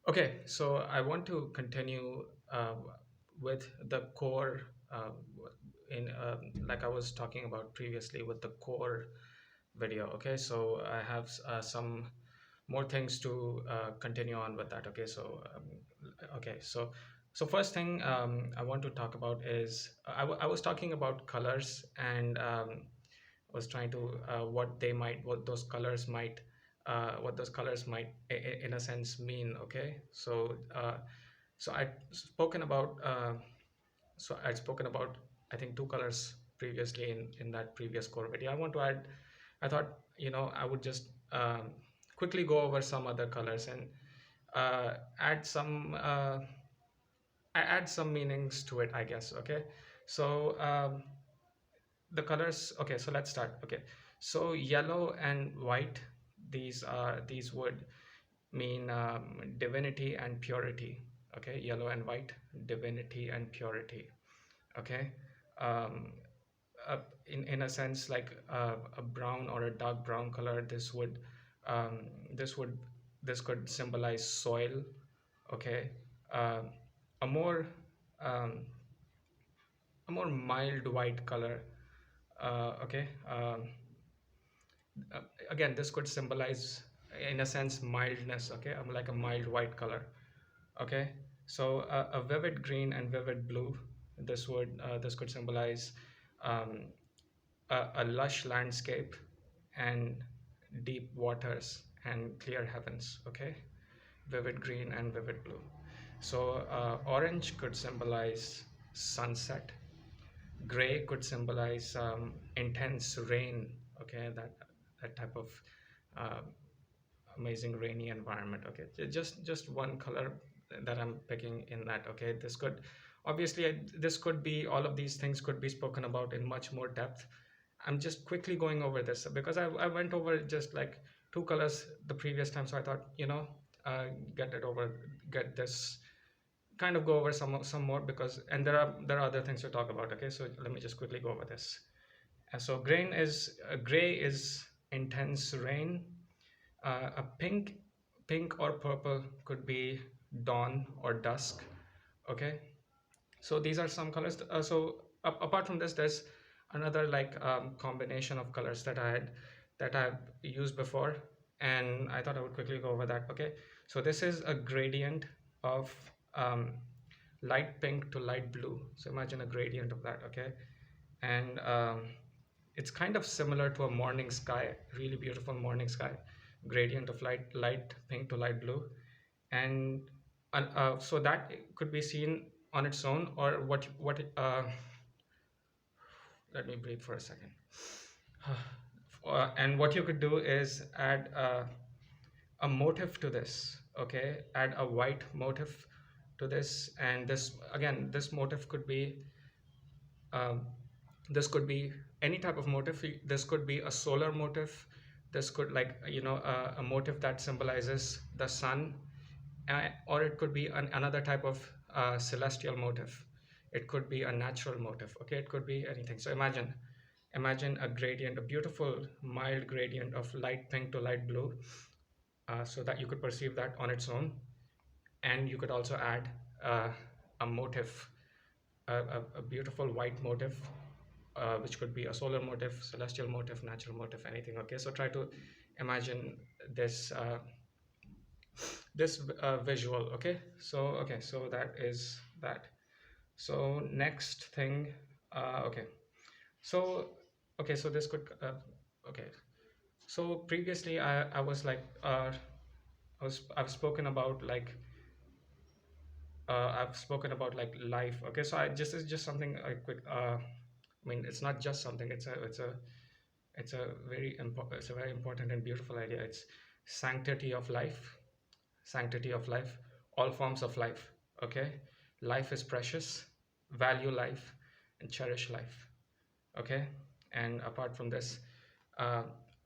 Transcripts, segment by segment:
Okay, so I want to continue with the core in like I was talking about previously with the core video. Okay, so I have some more things to continue on with that. Okay, so first thing I want to talk about is I was talking about colors and was trying to what those colors might in a sense mean. Okay, so I'd spoken about, I think, two colors previously in that previous core video. I thought, I would just quickly go over some other colors and uh, add some uh, add some meanings to it, I guess. Okay, so the colors. Okay, so let's start. Okay, so yellow and white, these would mean divinity and purity. Okay, yellow and white, divinity and purity. Okay, um, in a sense, like a brown or a dark brown color, um, this would this could symbolize soil. Okay, um, a more um, a more mild white color. Okay, uh, again, this could symbolize, in a sense, mildness. Okay, like a mild white color. Okay, so a vivid green and vivid blue, this could symbolize um, a lush landscape and deep waters and clear heavens. Okay, vivid green and vivid blue. So orange could symbolize sunset. Gray could symbolize intense rain. Okay, that type of uh, amazing rainy environment. Okay, just one color that I'm picking in that. Okay, this could be, all of these things could be spoken about in much more depth. I'm just quickly going over this because I went over just like two colors the previous time, so I thought, uh, get it over get this kind of go over some more, because and there are other things to talk about. Okay, so let me just quickly go over this. And so gray is intense rain. A pink or purple could be dawn or dusk. Okay, so these are some colors. Apart from this, there's another like combination of colors that I've used before, and I thought I would quickly go over that. Okay, so this is a gradient of um, light pink to light blue. So imagine a gradient of that. Okay, and it's kind of similar to a morning sky, really beautiful morning sky, gradient of light pink to light blue. And so that could be seen on its own, or what let me breathe for a second. And what you could do is add a motif to this. Okay, add a white motif to this, and this motif could be um, this could be any type of motif. This could be a solar motif. This could, like, a motif that symbolizes the sun, or it could be another type of celestial motif. It could be a natural motif. Okay, it could be anything. So imagine a gradient, a beautiful mild gradient of light pink to light blue, so that you could perceive that on its own. And you could also add uh, a motif, a beautiful white motif, which could be a solar motif, celestial motif, natural motif, anything. Okay, so try to imagine this visual. Okay, so that is that. So next thing, okay, so so this could okay. So previously, I was like I've spoken about like like life. Okay, so I just is just something I quick. I mean, it's not just something. It's a very important and beautiful idea. It's sanctity of life. Sanctity of life. All forms of life. Okay, life is precious. Value life and cherish life. Okay, and apart from this, uh,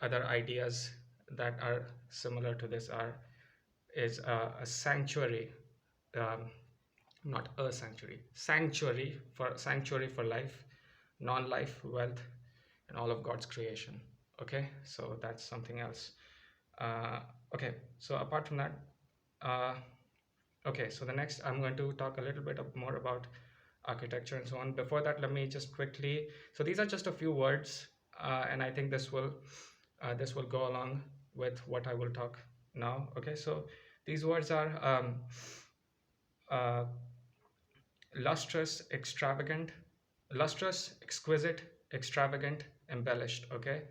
other ideas that are similar to this are is a sanctuary, um, not a sanctuary, sanctuary for life, non-life, wealth, and all of God's creation. Okay, so that's something else. uh, okay, so apart from that, uh, Okay, so the next I'm going to talk a little bit more about architecture and so on. Before that, let me just quickly, so these are just a few words, and I think this will go along with what I will talk now. Okay, so these words are uh, lustrous, extravagant, lustrous, exquisite, extravagant, embellished. Okay,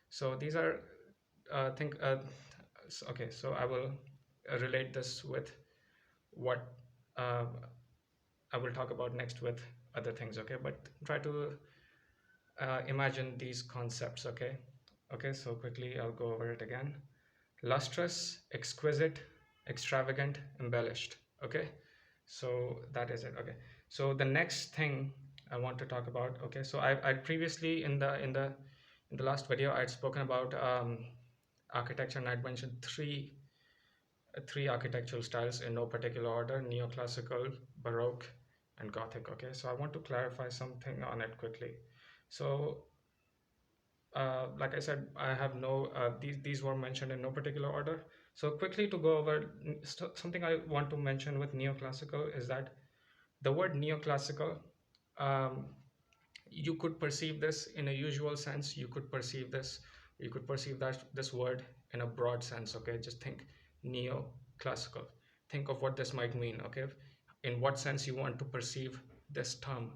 so these are think okay, so I will relate this with what uh, I will talk about next with other things. Okay, but try to imagine these concepts. Okay, okay, so quickly I'll go over it again. Lustrous, exquisite, extravagant, embellished. Okay, so that is it. Okay, so the next thing I want to talk about. Okay, so I previously in the last video I'd spoken about architecture, and I'd mentioned three architectural styles in no particular order: neoclassical, baroque, and gothic. Okay, so I want to clarify something on it quickly. So like I said, I have no these were mentioned in no particular order. So quickly to go over something I want to mention with neoclassical is that the word neoclassical, um, you could perceive this in a usual sense. You could perceive that this word in a broad sense. Okay, just think neoclassical. Think of what this might mean. Okay, in what sense you want to perceive this term.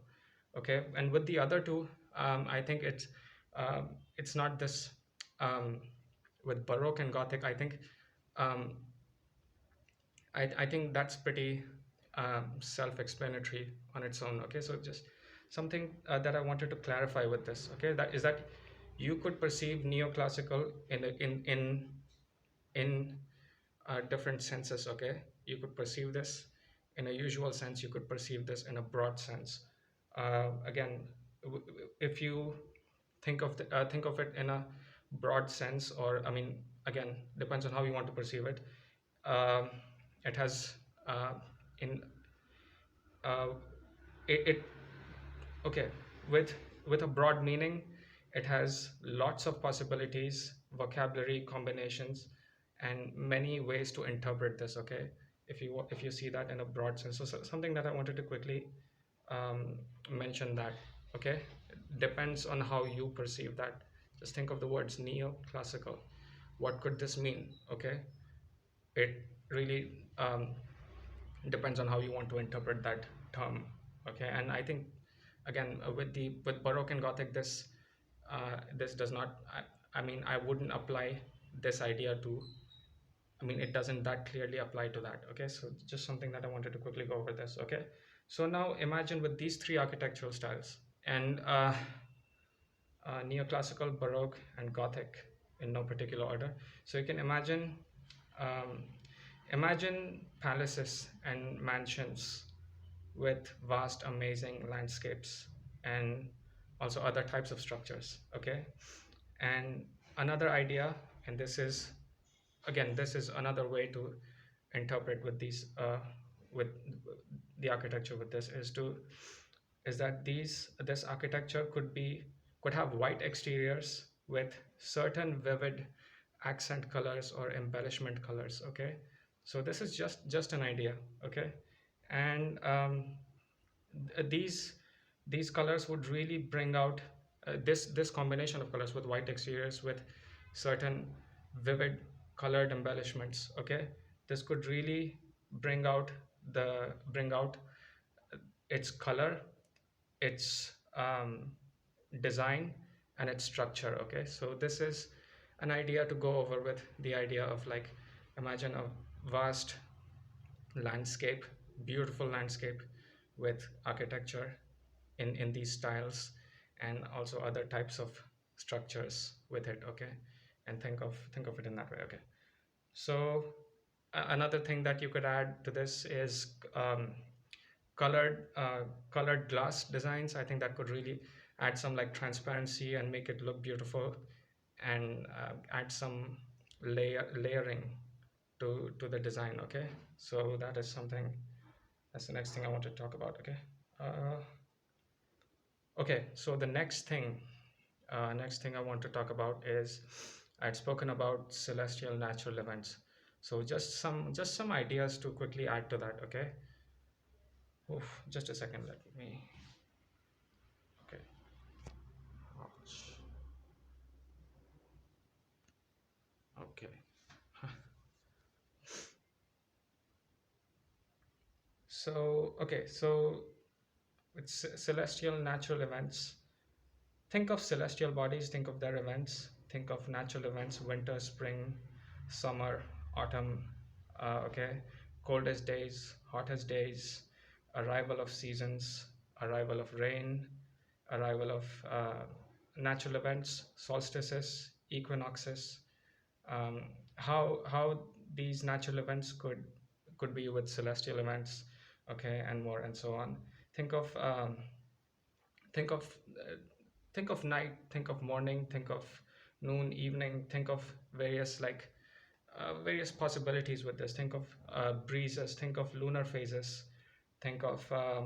Okay, and with the other two, I think it's not this. um, with baroque and gothic, um, I think that's pretty self-explanatory on its own. Okay, so just something that I wanted to clarify with this. Okay, that is that you could perceive neoclassical in different senses. Okay, you could perceive this in a usual sense. You could perceive this in a broad sense. Again, if you think of it in a broad sense, or I mean, again, depends on how you want to perceive it. Um, it has in uh, it okay, with a broad meaning, it has lots of possibilities, vocabulary combinations, and many ways to interpret this. Okay, if you see that in a broad sense. So something that I wanted to quickly um, mention that. Okay, depends on how you perceive that. Just think of the words neoclassical. What could this mean? Okay, it really depends on how you want to interpret that term. Okay, and I think again, with baroque and gothic, this does not, I mean, I wouldn't apply this idea to, I mean, it doesn't that clearly apply to that. Okay, so just something that I wanted to quickly go over this. Okay, so now imagine with these three architectural styles, and neoclassical, baroque, and gothic in no particular order. So you can um, imagine palaces and mansions with vast, amazing landscapes and also other types of structures. Okay, and another idea, and this is another way to interpret with these with the architecture with this is that this architecture could have white exteriors with certain vivid accent colors or embellishment colors. Okay, so this is just an idea. Okay, and these colors would really bring out this combination of colors with white exteriors with certain vivid colored embellishments. Okay, this could really bring out its color, its design, and its structure. Okay, so this is an idea to go over with the idea of, like, imagine a vast landscape, beautiful landscape with architecture in these styles, and also other types of structures with it. Okay, and think of it in that way. Okay, so another thing that you could add to this is colored colored glass designs. I think that could really add some, like, transparency and make it look beautiful, and add some layering to the design. Okay, so that is something, that's the next thing I want to talk about. Okay, uh, okay, so the next thing I want to talk about is, I'd spoken about celestial natural events. So just some ideas to quickly add to that. Okay. Oof, just a second, let me. Okay. Ouch. Okay. So okay, so with celestial natural events, think of celestial bodies, think of their events, think of natural events: winter, spring, summer, autumn. Okay, coldest days, hottest days, arrival of seasons, arrival of rain, arrival of natural events, solstices, equinoxes, um, how these natural events could be with celestial events, okay, and more and so on. Think of think of uh, think of night, think of morning, think of noon, evening, think of various various possibilities with this. Think of breezes, think of lunar phases, think of uh,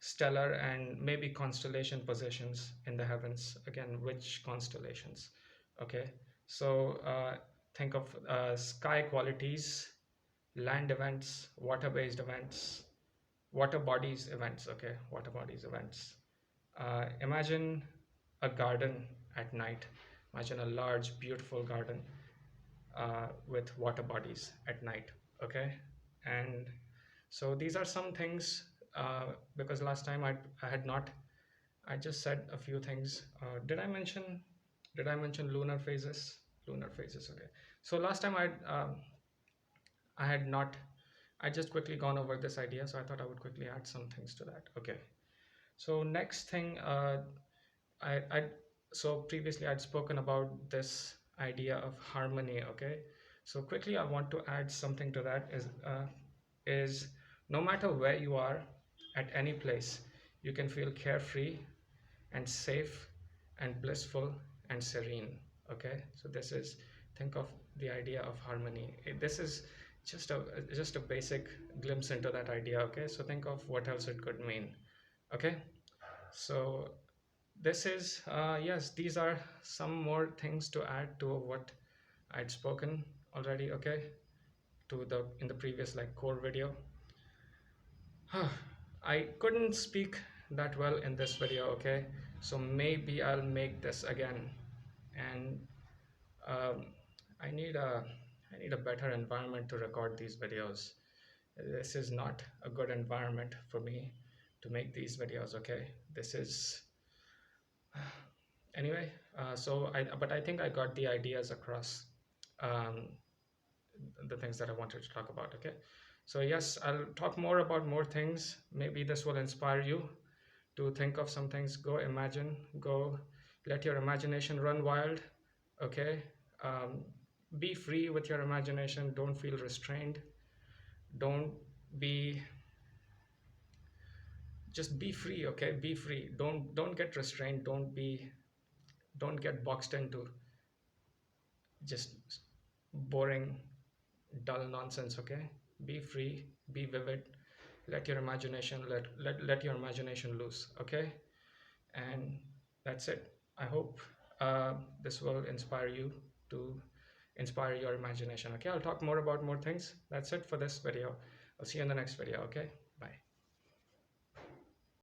stellar and maybe constellation positions in the heavens. Again, which constellations? Okay, so think of sky qualities, land events, water based events, water bodies events. Okay, water bodies events. Imagine a garden at night. Imagine a large beautiful garden with water bodies at night. Okay, and so these are some things, because last time I had not, I just said a few things. Did I mention lunar phases? Lunar phases. Okay. So last time I had not. I just quickly gone over this idea, so I thought I would quickly add some things to that. Okay. So next thing, I so previously I'd spoken about this idea of harmony. Okay. So quickly I want to add something to that. Is no matter where you are, at any place, you can feel carefree and safe and blissful and serene. Okay, so this is, think of the idea of harmony. This is just a basic glimpse into that idea. Okay, so think of what else it could mean. Okay, so this is yes, these are some more things to add to what I'd spoken already. Okay, to the in the previous like core video. I couldn't speak that well in this video, okay? So maybe I'll make this again. And um, I need a I need a better environment to record these videos. This is not a good environment for me to make these videos, okay? This is anyway. But I think I got the ideas across. Um, the things that I wanted to talk about. Okay, so yes, I'll talk more about more things. Maybe this will inspire you to think of some things. Go imagine, go let your imagination run wild. Okay, um, be free with your imagination. Don't feel restrained. Don't be Just be free. Okay, be free. Don't get restrained. Don't get boxed into just boring, dull nonsense. Okay, be free, be vivid, let your imagination loose. Okay, and that's it. I hope this will inspire you to inspire your imagination. Okay, I'll talk more about more things. That's it for this video. I'll see you in the next video. Okay.